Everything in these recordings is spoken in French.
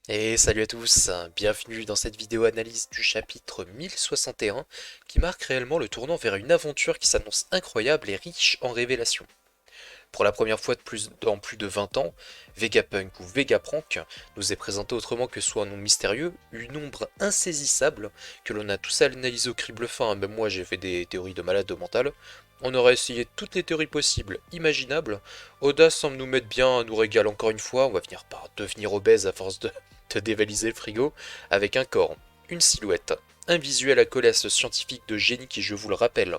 Et salut à tous, bienvenue dans cette vidéo analyse du chapitre 1061 qui marque réellement le tournant vers une aventure qui s'annonce incroyable et riche en révélations. Pour la première fois en plus de 20 ans, Vegapunk ou Vegaprank nous est présenté autrement que sous un nom mystérieux, une ombre insaisissable que l'on a tous analysé au crible fin, même moi j'ai fait des théories de malade mental. On aurait essayé toutes les théories possibles, imaginables. Oda semble nous mettre bien, nous régale encore une fois, on va finir par devenir obèse à force de dévaliser le frigo, avec un corps, une silhouette, un visuel accolé à ce scientifique de génie qui, je vous le rappelle,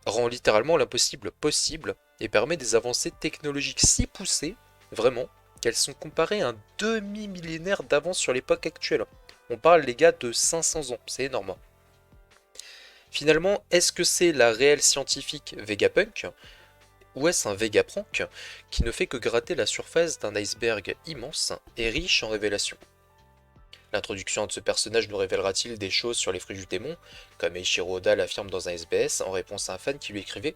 rend littéralement l'impossible possible et permet des avancées technologiques si poussées, vraiment, qu'elles sont comparées à un demi-millénaire d'avance sur l'époque actuelle. On parle, les gars, de 500 ans, c'est énorme. Finalement, est-ce que c'est la réelle scientifique Vegapunk ou est-ce un Vegaprank qui ne fait que gratter la surface d'un iceberg immense et riche en révélations? L'introduction de ce personnage nous révélera-t-il des choses sur les fruits du démon, comme Eiichiro Oda l'affirme dans un SBS en réponse à un fan qui lui écrivait?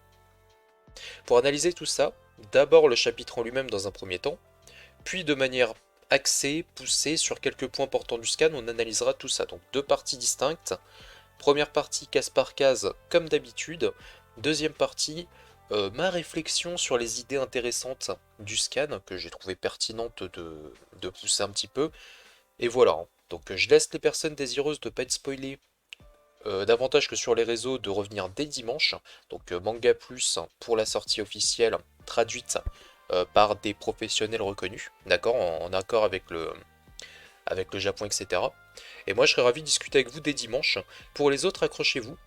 Pour analyser tout ça, d'abord le chapitre en lui-même dans un premier temps, puis de manière axée, poussée sur quelques points portants du scan, on analysera tout ça. Donc deux parties distinctes. Première partie case par case comme d'habitude. Deuxième partie, ma réflexion sur les idées intéressantes du scan que j'ai trouvé pertinente de pousser un petit peu. Et voilà. Donc je laisse les personnes désireuses de ne pas être spoilées davantage que sur les réseaux de revenir dès dimanche. Donc Manga Plus pour la sortie officielle traduite par des professionnels reconnus, d'accord, en accord avec le Japon, etc. Et moi je serais ravi de discuter avec vous dès dimanche. Pour les autres, accrochez-vous.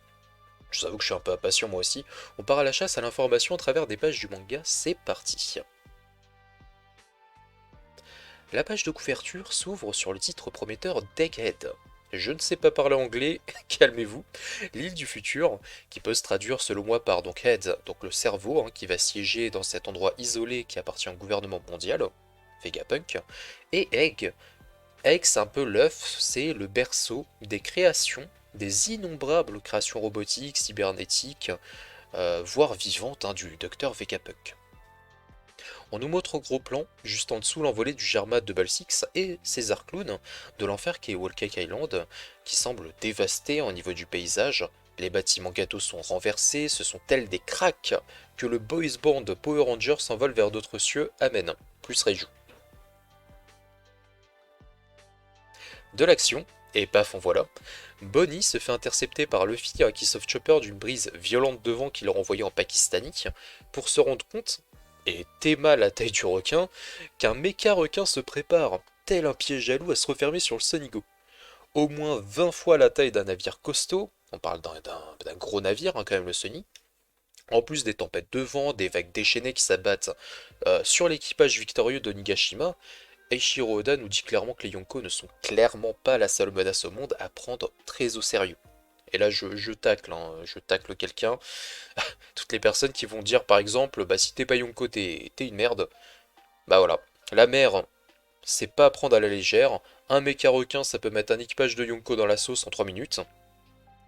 Je vous avoue que je suis un peu impatient moi aussi. On part à la chasse à l'information à travers des pages du manga, c'est parti. La page de couverture s'ouvre sur le titre prometteur Deckhead. Je ne sais pas parler anglais, calmez-vous. L'île du futur, qui peut se traduire selon moi par donc Head, donc le cerveau, qui va siéger dans cet endroit isolé qui appartient au gouvernement mondial, Vegapunk, et Egg. Egg, c'est un peu l'œuf, c'est le berceau des créations, des innombrables créations robotiques, cybernétiques, voire vivantes, du docteur Vegapunk. On nous montre au gros plan, juste en dessous, l'envolée du Jarmat de Balsix et César Clown de l'enfer qui est Whole Cake Island, qui semble dévasté au niveau du paysage. Les bâtiments gâteaux sont renversés, ce sont tels des cracks que le boys band Power Rangers s'envole vers d'autres cieux. Amen. Plus Reiju. De l'action, et paf en voilà, Bonnie se fait intercepter par Luffy et Kiss of Chopper d'une brise violente de vent qui leur envoyait en Pakistani pour se rendre compte, et Théma la taille du requin, qu'un méca requin se prépare, tel un pied jaloux à se refermer sur le Sonigo. Au moins 20 fois la taille d'un navire costaud, on parle d'un gros navire quand même le Sony, en plus des tempêtes de vent, des vagues déchaînées qui s'abattent sur l'équipage victorieux de Nigashima, Eiichiro Oda nous dit clairement que les Yonko ne sont clairement pas la seule menace au monde à prendre très au sérieux. Et là, je tacle, je tacle quelqu'un. Toutes les personnes qui vont dire, par exemple, bah si t'es pas Yonko, t'es une merde. Bah voilà. La mer, c'est pas à prendre à la légère. Un méca requin, ça peut mettre un équipage de Yonko dans la sauce en 3 minutes.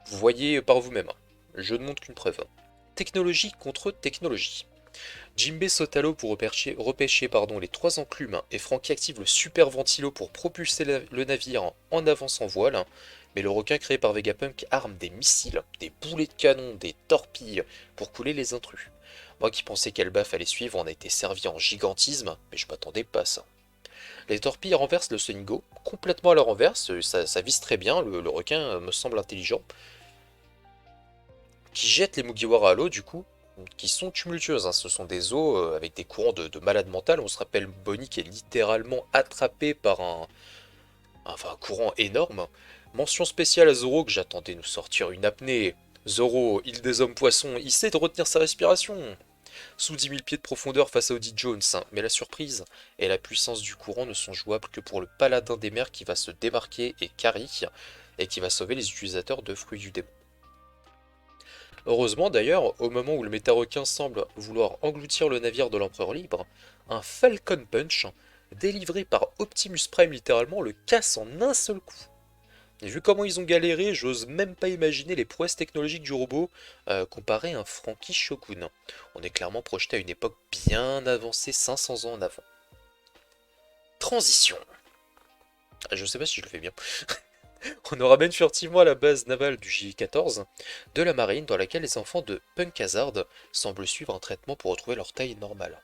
Vous voyez par vous-même. Je ne montre qu'une preuve. Technologie contre technologie. Jinbei saute à l'eau pour repêcher les trois enclumes et Franky active le super ventilo pour propulser le navire en avant sans voile. Mais le requin créé par Vegapunk arme des missiles, des boulets de canon, des torpilles pour couler les intrus. Moi qui pensais qu'Elbaf allait suivre, on a été servi en gigantisme, mais je m'attendais pas à ça. Les torpilles renversent le Sonigo, complètement à la renverse, ça vise très bien, le requin me semble intelligent, qui jette les Mugiwara à l'eau du coup, qui sont tumultueuses. Ce sont des eaux avec des courants de malade mental. On se rappelle Bonnie qui est littéralement attrapé par un courant énorme. Mention spéciale à Zoro que j'attendais nous sortir une apnée. Zoro, île des hommes poissons, il sait de retenir sa respiration. Sous 10 000 pieds de profondeur face à Audi Jones, mais la surprise et la puissance du courant ne sont jouables que pour le paladin des mers qui va se démarquer et Kari, et qui va sauver les utilisateurs de fruits du démon. Heureusement d'ailleurs, au moment où le méta-requin semble vouloir engloutir le navire de l'Empereur Libre, un Falcon Punch, délivré par Optimus Prime littéralement, le casse en un seul coup. Et vu comment ils ont galéré, j'ose même pas imaginer les prouesses technologiques du robot comparé à un Franky Shogun. On est clairement projeté à une époque bien avancée 500 ans en avant. Transition. Ah, je sais pas si je le fais bien. On nous ramène furtivement à la base navale du J-14 de la marine dans laquelle les enfants de Punk Hazard semblent suivre un traitement pour retrouver leur taille normale.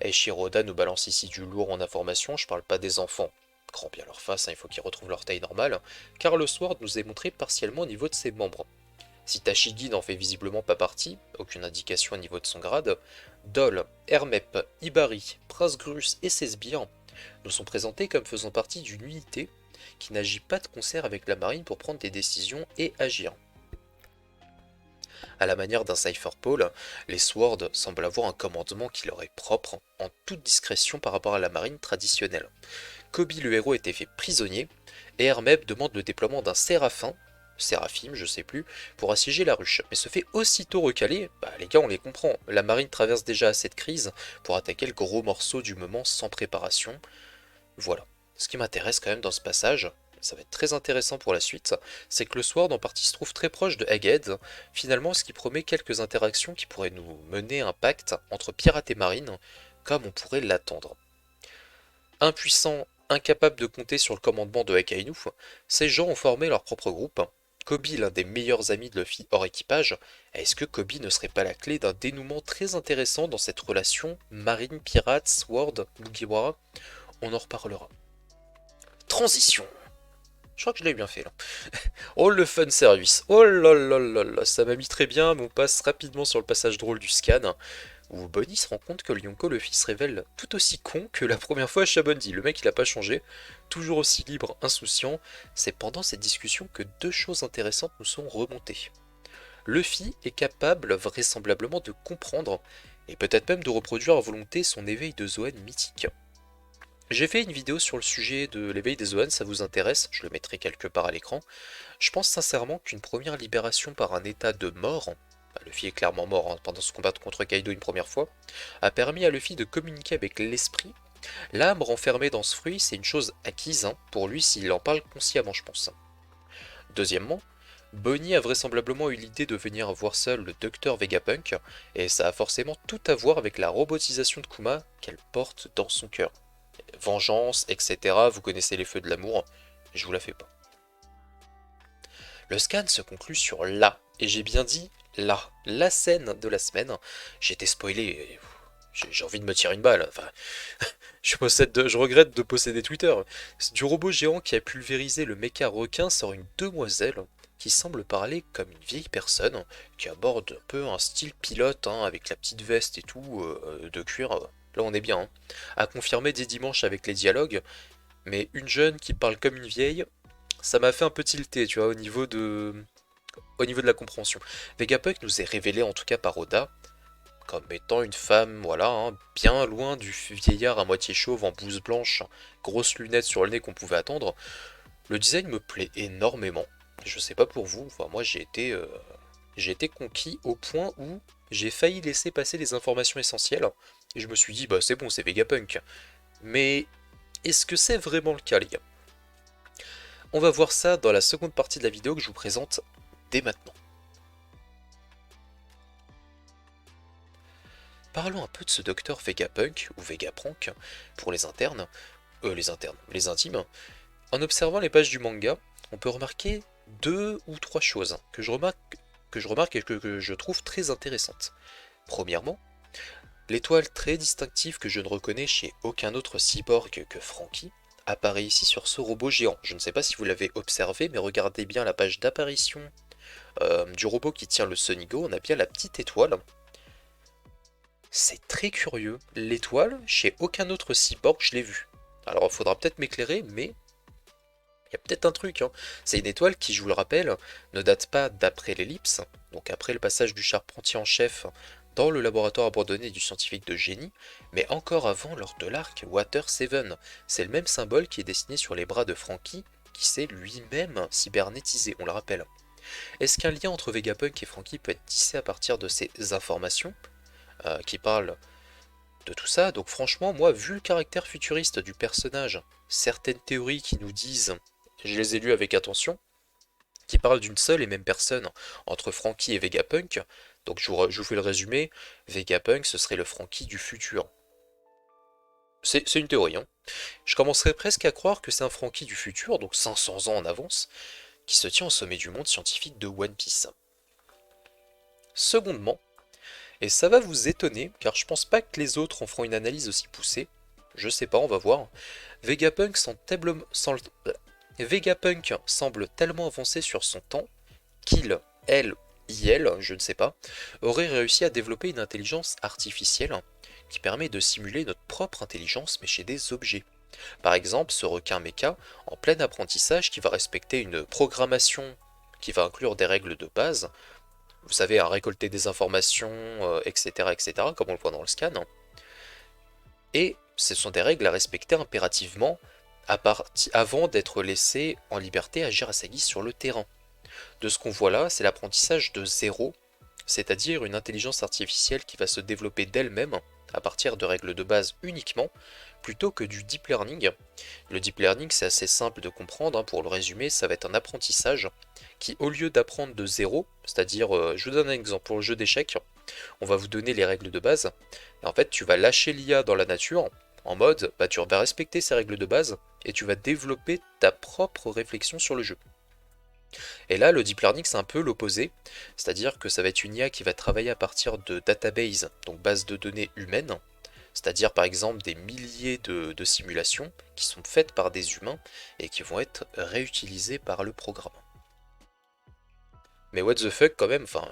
Et Shiroda nous balance ici du lourd en information, je parle pas des enfants. Grand bien leur face, hein, il faut qu'ils retrouvent leur taille normale, car le Sword nous est montré partiellement au niveau de ses membres. Si Tashigi n'en fait visiblement pas partie, aucune indication au niveau de son grade, Dol, Hermep, Ibari, Prince Grus et ses sbires nous sont présentés comme faisant partie d'une unité qui n'agit pas de concert avec la marine pour prendre des décisions et agir. À la manière d'un Cypher Pole, les Swords semblent avoir un commandement qui leur est propre, en toute discrétion par rapport à la marine traditionnelle. Kobe le héros était fait prisonnier, et Hermep demande le déploiement d'un Séraphim, je sais plus, pour assiéger la ruche, mais se fait aussitôt recaler. Bah les gars, on les comprend, la marine traverse déjà cette crise pour attaquer le gros morceau du moment sans préparation. Voilà. Ce qui m'intéresse quand même dans ce passage, ça va être très intéressant pour la suite, c'est que le Sword en partie se trouve très proche de Egghead, finalement ce qui promet quelques interactions qui pourraient nous mener à un pacte entre pirates et marine, comme on pourrait l'attendre. Impuissants, incapables de compter sur le commandement de Akainu, ces gens ont formé leur propre groupe. Kobe, l'un des meilleurs amis de Luffy hors équipage, est-ce que Kobe ne serait pas la clé d'un dénouement très intéressant dans cette relation marine-pirate, Sword, Mugiwara? On en reparlera. Transition. Je crois que je l'ai bien fait là. Oh le fun service. Oh là là là là. Ça m'a mis très bien, mais on passe rapidement sur le passage drôle du scan, où Bonnie se rend compte que le Yonko Luffy se révèle tout aussi con que la première fois à Shabondi. Le mec il a pas changé, toujours aussi libre, insouciant. C'est pendant cette discussion que deux choses intéressantes nous sont remontées. Luffy est capable vraisemblablement de comprendre, et peut-être même de reproduire à volonté son éveil de Zoan mythique. J'ai fait une vidéo sur le sujet de l'éveil des Zoan, ça vous intéresse, je le mettrai quelque part à l'écran. Je pense sincèrement qu'une première libération par un état de mort, Luffy est clairement mort hein, pendant ce combat contre Kaido une première fois, a permis à Luffy de communiquer avec l'esprit. L'âme renfermée dans ce fruit, c'est une chose acquise hein, pour lui s'il en parle consciemment, je pense. Deuxièmement, Bonnie a vraisemblablement eu l'idée de venir voir seul le docteur Vegapunk, et ça a forcément tout à voir avec la robotisation de Kuma qu'elle porte dans son cœur. Vengeance, etc. Vous connaissez les feux de l'amour, je vous la fais pas. Le scan se conclut sur et j'ai bien dit la scène de la semaine. J'ai été spoilé, j'ai envie de me tirer une balle. Enfin, je regrette de posséder Twitter. Du robot géant qui a pulvérisé le méca requin sort une demoiselle qui semble parler comme une vieille personne, qui aborde un peu un style pilote, hein, avec la petite veste et tout, de cuir. Là on est bien, hein. À confirmer dès dimanche avec les dialogues, mais une jeune qui parle comme une vieille, ça m'a fait un peu tilter, tu vois, au niveau de la compréhension. Vegapunk nous est révélé en tout cas par Oda comme étant une femme, voilà, hein, bien loin du vieillard à moitié chauve en blouse blanche, grosses lunettes sur le nez qu'on pouvait attendre. Le design me plaît énormément. Je sais pas pour vous, enfin moi j'ai été conquis au point où j'ai failli laisser passer les informations essentielles et je me suis dit bah c'est bon, c'est Vegapunk. Mais est-ce que c'est vraiment le cas les gars? On va voir ça dans la seconde partie de la vidéo que je vous présente dès maintenant. Parlons un peu de ce docteur Vegapunk, ou Vegaprank, pour les intimes. En observant les pages du manga, on peut remarquer deux ou trois choses que je remarque et que je trouve très intéressantes. Premièrement, l'étoile très distinctive que je ne reconnais chez aucun autre cyborg que Franky apparaît ici sur ce robot géant. Je ne sais pas si vous l'avez observé, mais regardez bien la page d'apparition du robot qui tient le Sonigo, on a bien la petite étoile. C'est très curieux, l'étoile, chez aucun autre cyborg je l'ai vue. Alors il faudra peut-être m'éclairer, mais il y a peut-être un truc. Hein. C'est une étoile qui, je vous le rappelle, ne date pas d'après l'ellipse, donc après le passage du charpentier en chef dans le laboratoire abandonné du scientifique de génie, mais encore avant lors de l'arc Water 7. C'est le même symbole qui est dessiné sur les bras de Franky, qui s'est lui-même cybernétisé, on le rappelle. Est-ce qu'un lien entre Vegapunk et Franky peut être tissé à partir de ces informations qui parlent de tout ça? Donc franchement, moi, vu le caractère futuriste du personnage, certaines théories qui nous disent, je les ai lues avec attention, qui parlent d'une seule et même personne entre Franky et Vegapunk, donc je vous fais le résumé, Vegapunk ce serait le Franky du futur. C'est une théorie, hein. Je commencerais presque à croire que c'est un Franky du futur, donc 500 ans en avance, qui se tient au sommet du monde scientifique de One Piece. Secondement, et ça va vous étonner, car je pense pas que les autres en feront une analyse aussi poussée, je sais pas, on va voir, Vegapunk Vegapunk semble tellement avancé sur son temps qu'il, elle, IL, je ne sais pas, aurait réussi à développer une intelligence artificielle qui permet de simuler notre propre intelligence mais chez des objets. Par exemple, ce requin mecha en plein apprentissage qui va respecter une programmation qui va inclure des règles de base, vous savez, à récolter des informations, etc., etc., comme on le voit dans le scan. Et ce sont des règles à respecter impérativement avant d'être laissé en liberté agir à sa guise sur le terrain. De ce qu'on voit là, c'est l'apprentissage de zéro, c'est-à-dire une intelligence artificielle qui va se développer d'elle-même à partir de règles de base uniquement, plutôt que du deep learning. Le deep learning, c'est assez simple de comprendre, hein, pour le résumer, ça va être un apprentissage qui, au lieu d'apprendre de zéro, c'est-à-dire, je vous donne un exemple, pour le jeu d'échecs, on va vous donner les règles de base, et en fait tu vas lâcher l'IA dans la nature, en mode, bah, tu vas respecter ces règles de base, et tu vas développer ta propre réflexion sur le jeu. Et là, le deep learning, c'est un peu l'opposé, c'est-à-dire que ça va être une IA qui va travailler à partir de databases, donc bases de données humaines, c'est-à-dire par exemple des milliers de simulations qui sont faites par des humains et qui vont être réutilisées par le programme. Mais what the fuck quand même, enfin,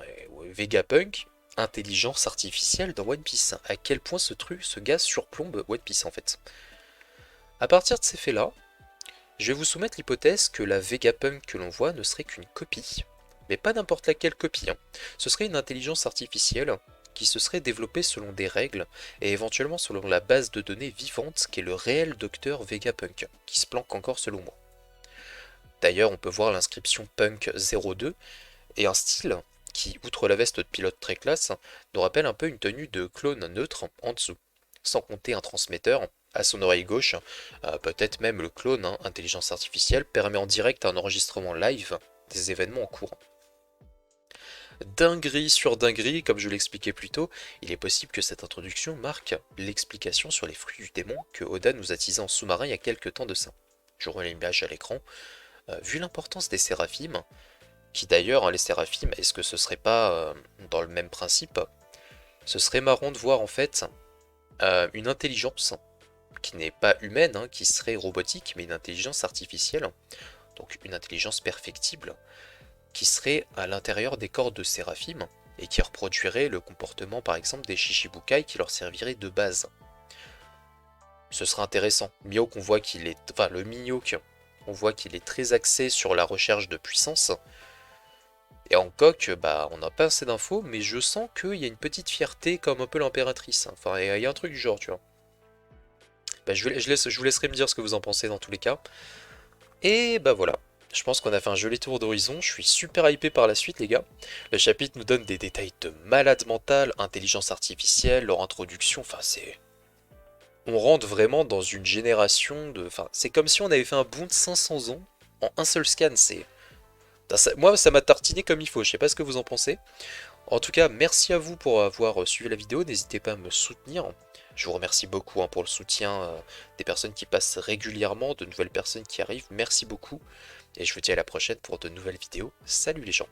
Vegapunk, intelligence artificielle dans One Piece. À quel point ce gars surplombe One Piece en fait. À partir de ces faits-là, je vais vous soumettre l'hypothèse que la Vegapunk que l'on voit ne serait qu'une copie. Mais pas n'importe laquelle copie, hein. Ce serait une intelligence artificielle qui se serait développée selon des règles et éventuellement selon la base de données vivante qu'est le réel docteur Vegapunk, qui se planque encore selon moi. D'ailleurs, on peut voir l'inscription Punk 02 et un style qui, outre la veste de pilote très classe, nous rappelle un peu une tenue de clone neutre en dessous, sans compter un transmetteur à son oreille gauche, peut-être même le clone, hein, intelligence artificielle, permet en direct un enregistrement live des événements en cours. Dinguerie sur dinguerie, comme je l'expliquais plus tôt, il est possible que cette introduction marque l'explication sur les fruits du démon que Oda nous a teasé en sous-marin il y a quelques temps de ça. Je remets l'image à l'écran. Vu l'importance des séraphimes, qui d'ailleurs, hein, les séraphimes, est-ce que ce serait pas dans le même principe? Ce serait marrant de voir en fait une intelligence qui n'est pas humaine, hein, qui serait robotique, mais une intelligence artificielle, donc une intelligence perfectible, qui serait à l'intérieur des corps de séraphim, et qui reproduirait le comportement par exemple des Shichibukai qui leur servirait de base. Ce serait intéressant. Mihawk, on voit qu'il est... Enfin, le Mihawk, on voit qu'il est très axé sur la recherche de puissance, et Hancock, bah, on n'a pas assez d'infos, mais je sens qu'il y a une petite fierté comme un peu l'impératrice. Enfin, il y a un truc du genre, tu vois. Bah, je vous laisserai me dire ce que vous en pensez dans tous les cas. Et bah voilà. Je pense qu'on a fait un joli tour d'horizon. Je suis super hypé par la suite, les gars. Le chapitre nous donne des détails de malade mental, intelligence artificielle, leur introduction. Enfin, c'est. On rentre vraiment dans une génération de. Enfin, c'est comme si on avait fait un bond de 500 ans en un seul scan. C'est. Moi, ça m'a tartiné comme il faut. Je sais pas ce que vous en pensez. En tout cas, merci à vous pour avoir suivi la vidéo, n'hésitez pas à me soutenir. Je vous remercie beaucoup, hein, pour le soutien des personnes qui passent régulièrement, de nouvelles personnes qui arrivent, merci beaucoup. Et je vous dis à la prochaine pour de nouvelles vidéos. Salut les gens!